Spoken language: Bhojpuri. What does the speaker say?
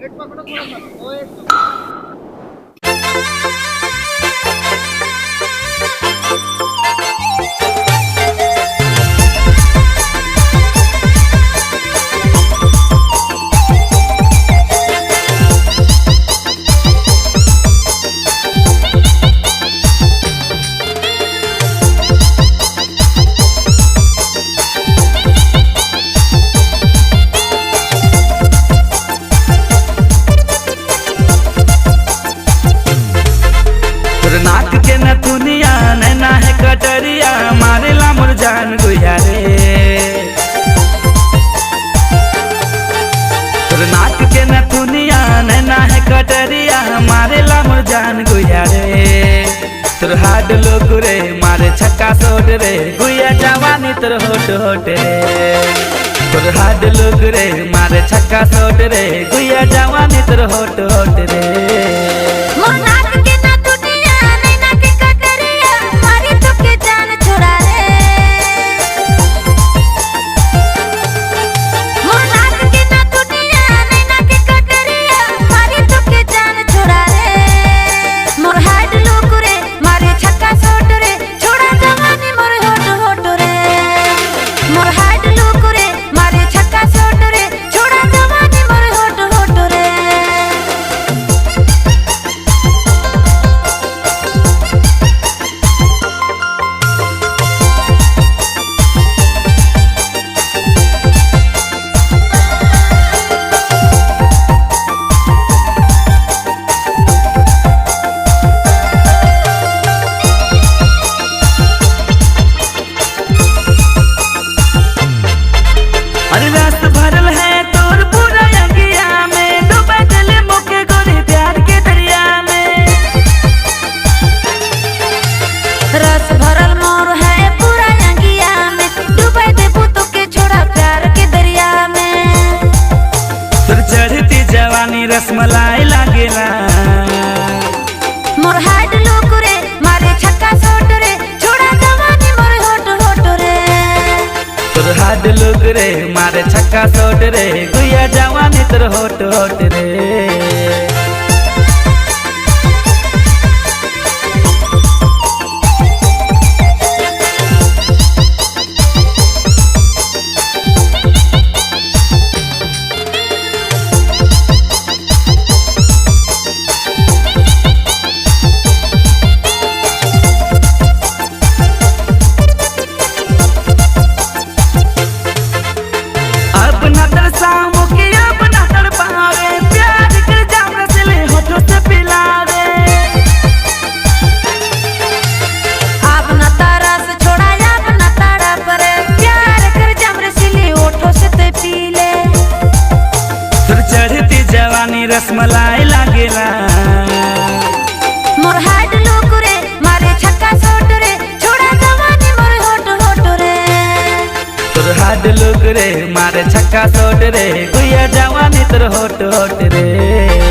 एक पकड़ो थोड़ा सा वो एक नाक के नथुनिया नैना है कटरिया मारेला मोर जान गुया रे। तोर नाक के नथुनिया नैना है कटरिया मारेला मोर जान गुया रे। तोर हाड लोग रे मारे छक्का सोट रे गुया जवानी तोर होट होट रे। तोर हाड लोग रे मारे छक्का सोट रे गुया जवानी तोर होट होट रे। अरे रस भरल है तोर पूरा अंगिया में डूबा दिल मुके गोरी प्यार के दरिया में। रस भरल मोर है पूरा अंगिया में डूबा दे भूतों के छोड़ा प्यार के दरिया में। तोर चढ़ती जवानी रसमलाई लागेला मोर हाड लोग रे मारे छक्का सोट रे छोड़ा जवानी मोर होट होट रे। तोर हाड लोग रे मारे छक्का सोट रे गुया जवानी तोर होट होट रे। अपना तरसामो के अपना तड़पावे प्यार के जाम रसले होठों से पिलावे। अपना तरस छोड़ा अपना ताड़ा परे प्यार कर जाम रसीले ओठों से ते पीले। तोर चढ़ती जवानी रसमलाई लागेला मोर हाड लोग रे मारे छक्का सोट रे छोड़ा जवानी मोर होट होट रे। तोर हाड लोग रे मारे छक्का सोट रे गुया जवानी तोर होट होट रे।